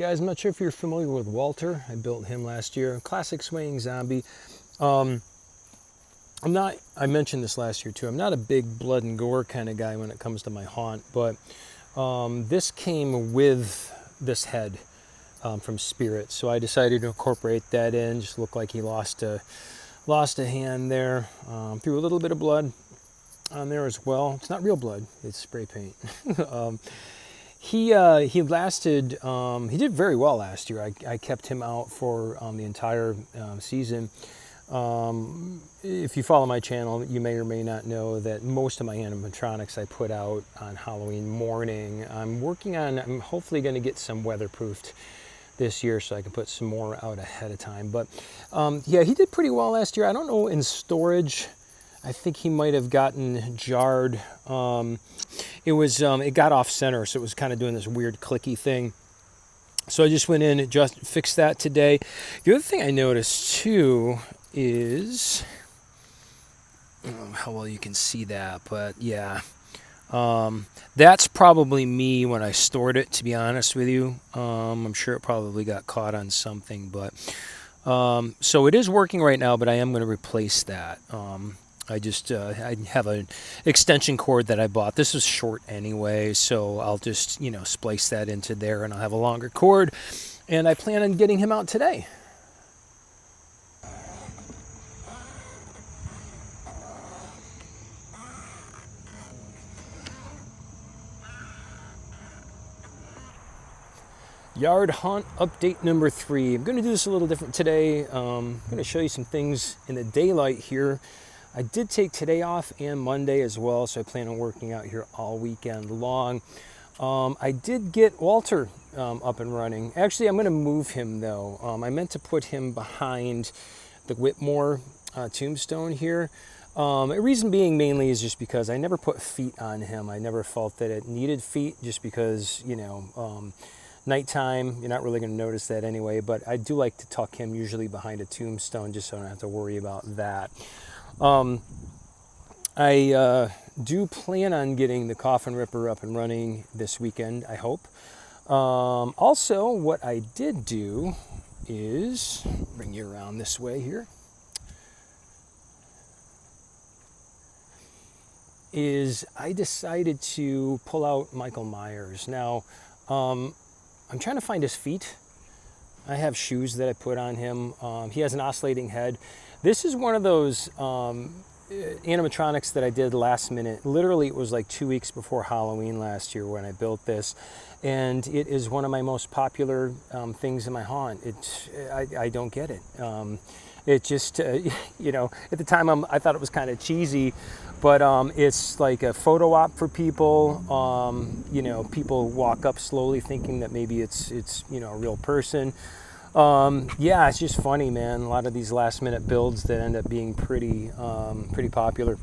guys, I'm not sure if you're familiar with Walter. I built him last year. Classic swaying zombie. I mentioned this last year too, I'm not a big blood and gore kind of guy when it comes to my haunt, but this came with this head from Spirit. So I decided to incorporate that in. Just looked like he lost a hand there. Threw a little bit of blood on there as well. It's not real blood, it's spray paint. He lasted, he did very well last year. I kept him out for the entire season. If you follow my channel, you may or may not know that most of my animatronics I put out on Halloween morning. I'm hopefully going to get some weatherproofed this year so I can put some more out ahead of time. But yeah, he did pretty well last year. I don't know in storage. I think he might have gotten jarred. It got off center, so it was kind of doing this weird clicky thing. So I just went in and just fixed that today. The other thing I noticed too is, I don't know how well you can see that, but yeah, that's probably me when I stored it, to be honest with you. I'm sure it probably got caught on something, but so it is working right now, but I am going to replace that. I have an extension cord that I bought. This is short anyway, so I'll just, splice that into there and I'll have a longer cord. And I plan on getting him out today. Yard haunt update number 3. I'm going to do this a little different today. I'm going to show you some things in the daylight here. I did take today off and Monday as well, so I plan on working out here all weekend long. I did get Walter up and running. Actually, I'm going to move him though. I meant to put him behind the Whitmore Tombstone here. The reason being mainly is just because I never put feet on him. I never felt that it needed feet, just because, nighttime, you're not really going to notice that anyway, but I do like to tuck him usually behind a tombstone just so I don't have to worry about that. I do plan on getting the coffin ripper up and running this weekend, I hope. Also, what I did do is, bring you around this way here, is I decided to pull out Michael Myers. Now, I'm trying to find his feet. I have shoes that I put on him. He has an oscillating head. This is one of those animatronics that I did last minute. Literally, it was like 2 weeks before Halloween last year when I built this. And it is one of my most popular things in my haunt. I don't get it. It just, at the time I thought it was kind of cheesy, but it's like a photo op for people. People walk up slowly thinking that maybe it's a real person. Yeah, it's just funny, man. A lot of these last minute builds that end up being pretty popular.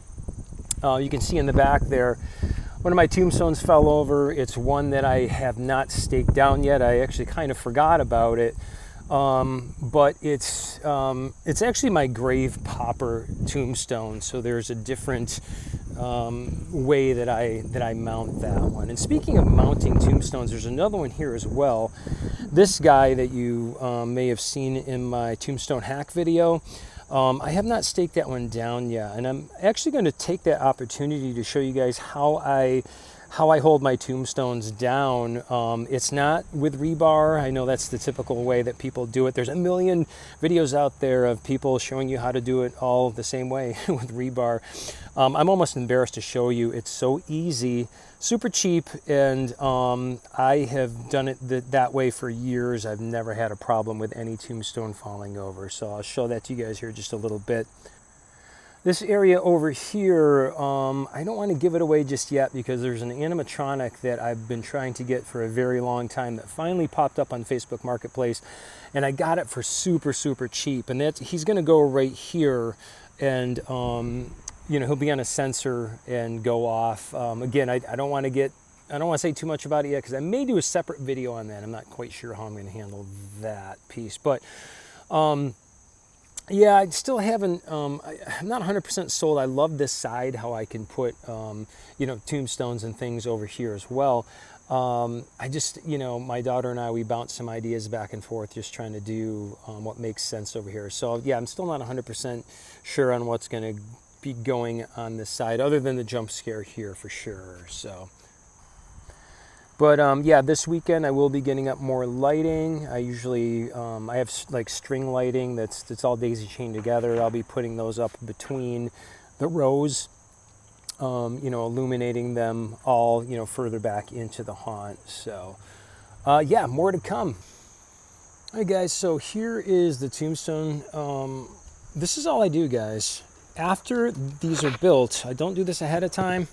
You can see in the back there, one of my tombstones fell over. It's one that I have not staked down yet. I actually kind of forgot about it. But it's actually my grave popper tombstone. So there's a different way that I mount that one. And speaking of mounting tombstones, there's another one here as well. This guy that you may have seen in my tombstone hack video, I have not staked that one down yet, and I'm actually going to take that opportunity to show you guys how I hold my tombstones down. It's not with rebar. I know that's the typical way that people do it. There's a million videos out there of people showing you how to do it all the same way with rebar. I'm almost embarrassed to show you. It's so easy, super cheap, and I have done it that way for years. I've never had a problem with any tombstone falling over. So I'll show that to you guys here just a little bit. This area over here, I don't want to give it away just yet because there's an animatronic that I've been trying to get for a very long time that finally popped up on Facebook Marketplace, and I got it for super, super cheap. And he's going to go right here, and he'll be on a sensor and go off. Again, I don't want to say too much about it yet because I may do a separate video on that. I'm not quite sure how I'm going to handle that piece, but yeah, I still haven't, I'm not 100% sold. I love this side, how I can put, tombstones and things over here as well. I just, my daughter and I, we bounce some ideas back and forth, just trying to do what makes sense over here. So yeah, I'm still not 100% sure on what's going to be going on this side, other than the jump scare here for sure. So, but yeah, this weekend I will be getting up more lighting. I usually, I have like string lighting that's all daisy chained together. I'll be putting those up between the rows. Illuminating them all, further back into the haunt. So, yeah, more to come. All right, guys, so here is the tombstone. This is all I do, guys. After these are built, I don't do this ahead of time,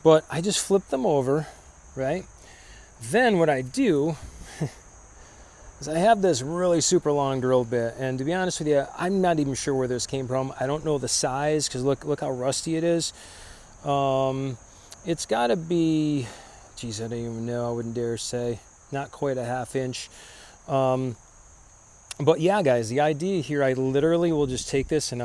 but I just flip them over, right? Then what I do is I have this really super long drill bit, and to be honest with you, I'm not even sure where this came from. I don't know the size, because look how rusty it is. It's got to be, geez, I don't even know. I wouldn't dare say. Not quite a ½ inch. But yeah, guys, the idea here, I literally will just take this and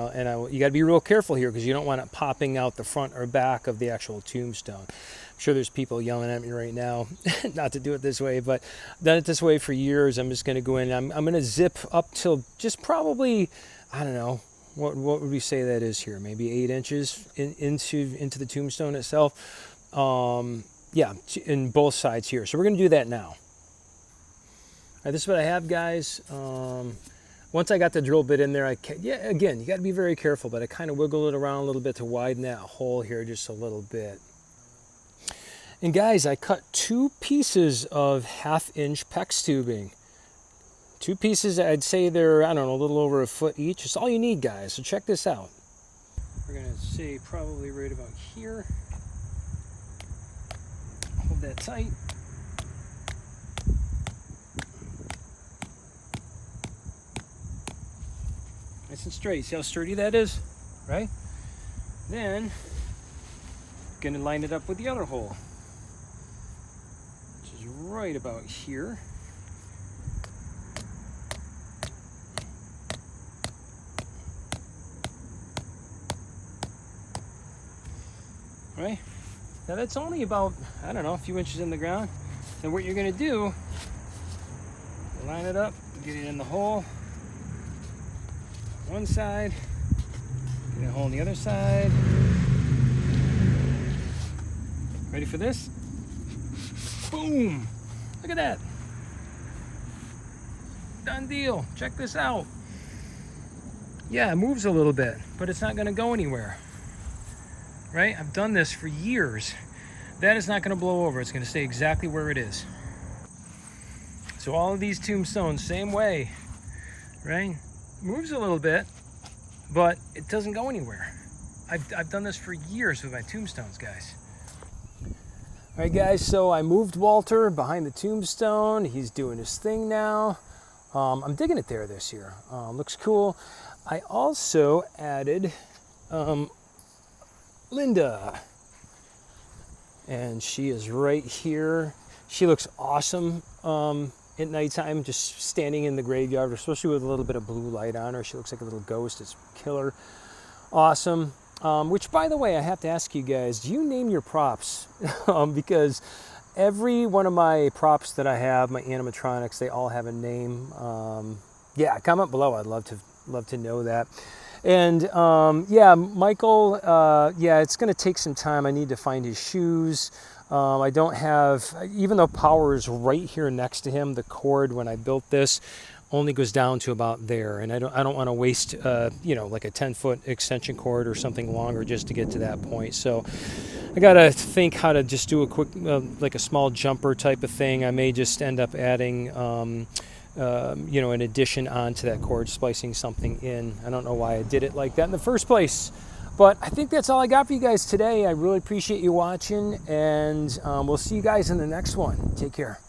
you got to be real careful here, because you don't want it popping out the front or back of the actual tombstone. I'm sure there's people yelling at me right now not to do it this way, but I've done it this way for years. I'm just going to go in. I'm going to zip up till just probably, I don't know, what would we say that is here? Maybe 8 inches into the tombstone itself. Yeah, in both sides here. So we're going to do that now. All right, this is what I have, guys. Once I got the drill bit in there, again, you got to be very careful, but I kind of wiggle it around a little bit to widen that hole here just a little bit. And guys, I cut 2 pieces of ½ inch PEX tubing. 2 pieces, I'd say they're, I don't know, a little over a foot each. It's all you need, guys. So check this out. We're going to say probably right about here. Hold that tight. Nice and straight. See how sturdy that is? Right? Then, going to line it up with the other hole, which is right about here. Right? Now that's only about, I don't know, a few inches in the ground. Then what you're going to do, line it up, get it in the hole. One side, get a hole on the other side. Ready for this? Boom! Look at that. Done deal. Check this out. Yeah, it moves a little bit, but it's not going to go anywhere. Right? I've done this for years. That is not going to blow over. It's going to stay exactly where it is. So all of these tombstones, same way, right? Moves a little bit, but it doesn't go anywhere. I've done this for years with my tombstones, guys. All right, guys, so I moved Walter behind the tombstone. He's doing his thing now. I'm digging it there this year. Looks cool. I also added Linda, and she is right here. She looks awesome at nighttime, just standing in the graveyard, especially with a little bit of blue light on her. She looks like a little ghost. It's killer awesome. Which, by the way, I have to ask you guys, do you name your props? Because every one of my props that I have, my animatronics, they all have a name. Yeah, comment below. I'd love to know that. And yeah, Michael, yeah, it's going to take some time. I need to find his shoes. I don't have, even though power is right here next to him, the cord when I built this only goes down to about there, and I don't want to waste you know, like a 10-foot extension cord or something longer just to get to that point. So I gotta think how to just do a quick like a small jumper type of thing. I may just end up adding you know, an addition onto that cord, splicing something in. I don't know why I did it like that in the first place, but I think that's all I got for you guys today. I really appreciate you watching, and we'll see you guys in the next one. Take care.